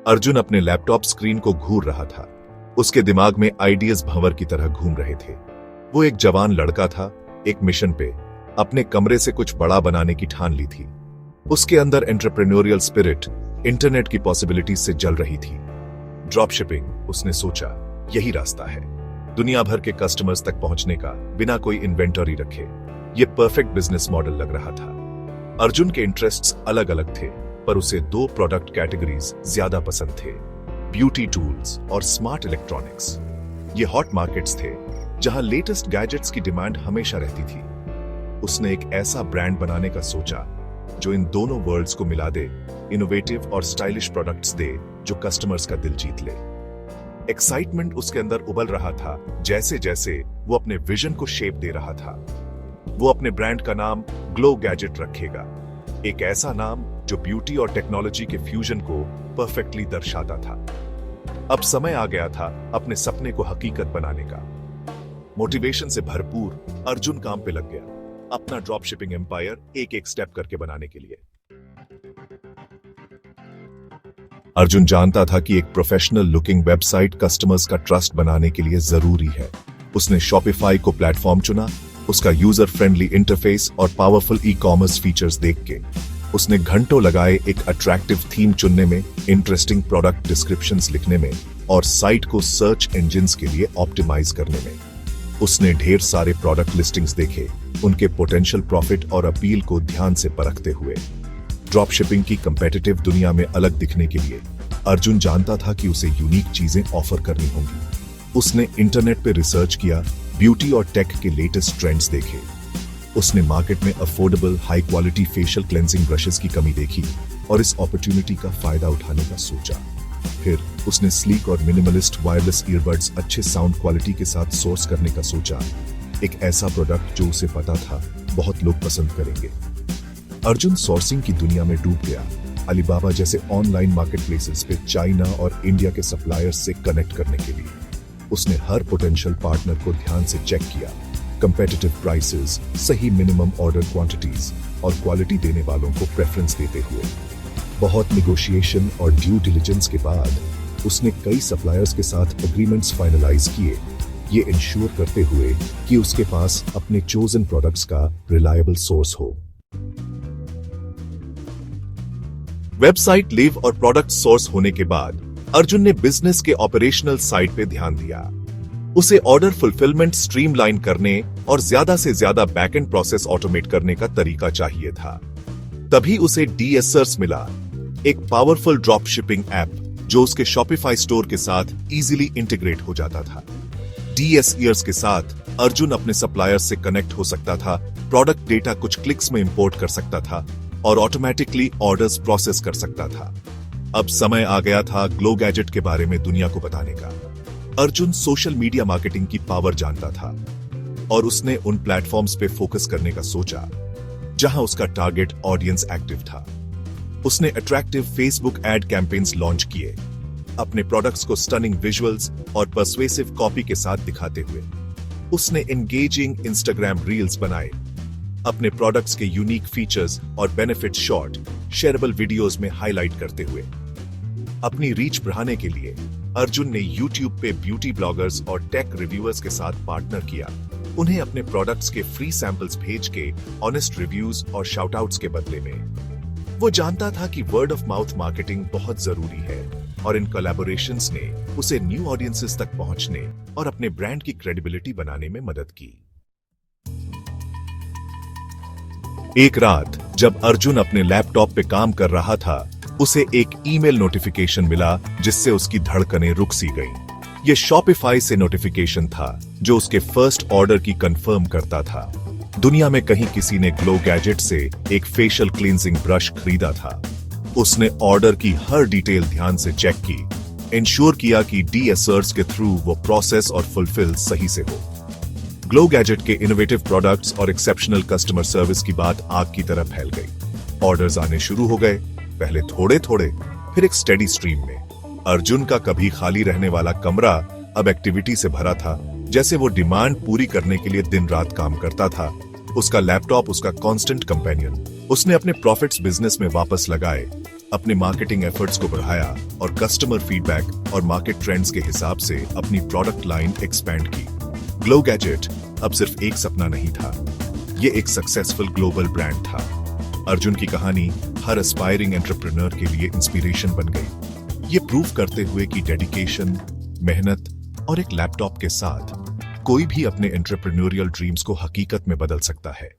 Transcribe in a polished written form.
अर्जुन अपने laptop screen को घूर रहा था। उसके दिमाग में आइडियाज भंवर की तरह घूम रहे थे। वो एक जवान लड़का था, एक मिशन पे, अपने कमरे से कुछ बड़ा बनाने की ठान ली थी। उसके अंदर एंटरप्रेन्योरियल स्पिरिट इंटरनेट की पॉसिबिलिटीज से जल रही थी। ड्रॉप शिपिंग, उसने सोचा, यही रास्ता है दुनिया भर के कस्टमर्स तक पहुंचने का, बिना कोई इन्वेंटरी रखे। ये परफेक्ट बिजनेस मॉडल लग रहा था। अर्जुन के इंटरेस्ट्स अलग अलग थे, पर उसे दो प्रोडक्ट कैटेगरीज ज्यादा पसंद थे, ब्यूटी टूल्स और स्मार्ट इलेक्ट्रॉनिक्स। ये हॉट मार्केट्स थे जहां लेटेस्ट गैजेट्स की डिमांड हमेशा रहती थी। उसने एक ऐसा ब्रांड बनाने का सोचा जो इन दोनों वर्ल्ड्स को मिला दे, इनोवेटिव और स्टाइलिश प्रोडक्ट्स दे जो कस्टमर्स का दिल जीत ले। एक्साइटमेंट उसके अंदर उबल रहा था जैसे जैसे वो अपने विजन को शेप दे रहा था। वो अपने ब्रांड का नाम ग्लो गैजेट रखेगा, एक ऐसा नाम जो ब्यूटी और टेक्नोलॉजी के फ्यूजन को परफेक्टली दर्शाता था। अब समय आ गया था अपने सपने को हकीकत बनाने का। मोटिवेशन से भरपूर अर्जुन काम पे लग गया, अपना ड्रॉप शिपिंग एम्पायर एक एक स्टेप करके बनाने के लिए। अर्जुन जानता था कि एक प्रोफेशनल लुकिंग वेबसाइट कस्टमर्स का ट्रस्ट बनाने के लिए जरूरी है। उसने शॉपिफाई को प्लेटफॉर्म चुना। उसका यूजर फ्रेंडली इंटरफेस और पावरफुल ई कॉमर्स फीचर्स देख के उसने घंटों लगाए एक अट्रैक्टिव थीम चुनने में, इंटरेस्टिंग प्रोडक्ट डिस्क्रिप्शंस लिखने में और साइट को सर्च इंजिन्स के लिए ऑप्टिमाइज करने में। उसने ढेर सारे प्रोडक्ट लिस्टिंग्स देखे, उनके पोटेंशियल प्रॉफिट और अपील को ध्यान से परखते हुए। ड्रॉप शिपिंग की कंपेटिटिव दुनिया में अलग दिखने के लिए अर्जुन जानता था कि उसे यूनिक चीजें ऑफर करनी होंगी। उसने इंटरनेट पे रिसर्च किया, ब्यूटी और टेक के लेटेस्ट ट्रेंड्स देखे। उसने मार्केट में affordable high quality facial cleansing brushes की कमी देखी और इस अपॉर्चुनिटी का फायदा उठाने का सोचा। फिर उसने स्लीक और मिनिमलिस्ट वायरलेस ईयरबड्स अच्छे साउंड क्वालिटी के साथ सोर्स करने का सोचा, एक ऐसा प्रोडक्ट जो उसे पता था बहुत लोग पसंद करेंगे। अर्जुन सोर्सिंग की दुनिया में डूब गया, अलीबाबा जैसे ऑनलाइन मार्केटप्लेसेस पे चाइना और इंडिया के सप्लायर्स से कनेक्ट करने के लिए। उसने हर पोटेंशियल पार्टनर को ध्यान से चेक किया, कंपेटिटिव प्राइसेस, सही मिनिमम ऑर्डर क्वांटिटीज और क्वालिटी देने वालों को प्रेफरेंस देते हुए। बहुत निगोशिएशन और ड्यू डिलिजेंस के बाद उसने कई सप्लायर्स के साथ एग्रीमेंट्स फाइनलाइज किए, ये इंश्योर करते हुए कि उसके पास अपने चोजन प्रोडक्ट्स का रिलायबल सोर्स हो। वेबसाइट लिव और प्रोडक्ट सोर्स होने के बाद अर्जुन ने बिजनेस के ऑपरेशनल साइड पे ध्यान दिया। उसे ऑर्डर फुलफिलमेंट स्ट्रीमलाइन करने और ज्यादा से ज्यादा बैकएंड प्रोसेस ऑटोमेट करने का तरीका चाहिए था। तभी उसे डीएसर्स मिला, एक पावरफुल ड्रॉप शिपिंग ऐप जो उसके शॉपिफाई स्टोर के साथ इजीली इंटीग्रेट हो जाता था। डीएसईयर्स के साथ अर्जुन अपने सप्लायर से कनेक्ट हो सकता था, प्रोडक्ट डेटा कुछ क्लिक्स में इंपोर्ट कर सकता था और ऑटोमेटिकली ऑर्डर्स प्रोसेस कर सकता था। अब समय आ गया था ग्लो गैजेट के बारे में दुनिया को बताने का। अर्जुन सोशल मीडिया मार्केटिंग की पावर जानता था और उसने उन प्लेटफॉर्म्स पे फोकस करने का सोचा जहां उसका टारगेट ऑडियंस एक्टिव था। उसने attractive Facebook ad campaigns launch किए, अपने प्रोडक्ट्स को स्टनिंग विजुअल्स और पर्सुएसिव कॉपी के साथ दिखाते हुए। उसने एंगेजिंग इंस्टाग्राम रील्स बनाए, अपने प्रोडक्ट्स के यूनिक फीचर्स और बेनिफिट शॉर्ट शेयरेबल वीडियोस में हाईलाइट करते हुए। अपनी रीच बढ़ाने के लिए अर्जुन ने YouTube पे ब्यूटी ब्लॉगर्स और टेक रिव्यूअर्स के साथ पार्टनर किया, उन्हें अपने प्रोडक्ट्स के फ्री सैंपल्स भेज के ऑनेस्ट रिव्यूज और शाउटआउट्स के बदले में। वो जानता था कि वर्ड ऑफ माउथ मार्केटिंग बहुत जरूरी है और इन कोलैबोरेशंस ने उसे न्यू ऑडियंसेस तक पहुंचने और अपने ब्रांड की क्रेडिबिलिटी बनाने में मदद की। एक रात जब अर्जुन अपने लैपटॉप पे काम कर रहा था, उसे एक ईमेल नोटिफिकेशन मिला जिससे उसकी धड़कनें रुक सी गईं। यह शॉपिफाई से नोटिफिकेशन था जो उसके फर्स्ट ऑर्डर की कंफर्म करता था। दुनिया में कहीं किसी ने ग्लो गैजेट से एक फेशियल क्लींजिंग ब्रश खरीदा था। उसने ऑर्डर की हर डिटेल ध्यान से चेक की, इंश्योर किया कि डीएसर्स के थ्रू वो प्रोसेस और फुलफिल सही से हो। ग्लो गैजेट के इनोवेटिव प्रोडक्ट्स और एक्सेप्शनल कस्टमर सर्विस की बात आग की तरह फैल गई। ऑर्डर्स आने शुरू हो गए, पहले थोड़े थोड़े, फिर एक स्टेडी स्ट्रीम में। अर्जुन का कभी खाली रहने वाला कमरा अब एक्टिविटी से भरा था, जैसे वो डिमांड पूरी करने के लिए दिन रात काम करता था। उसका लैपटॉप उसका कांस्टेंट कंपेनियन। उसने अपने प्रॉफिट्स बिजनेस में वापस लगाए, अपने मार्केटिंग एफर्ट्स को बढ़ाया और कस्टमर फीडबैक और मार्केट ट्रेंड्स के हिसाब से अपनी प्रोडक्ट लाइन एक्सपैंड की। ग्लो गैजेट अब सिर्फ एक सपना नहीं था, ये एक सक्सेसफुल ग्लोबल ब्रांड था। अर्जुन की कहानी हर एस्पायरिंग एंटरप्रेन्योर के लिए इंस्पिरेशन बन गई, ये प्रूव करते हुए कि डेडिकेशन, मेहनत और एक लैपटॉप के साथ कोई भी अपने एंटरप्रेन्योरियल ड्रीम्स को हकीकत में बदल सकता है।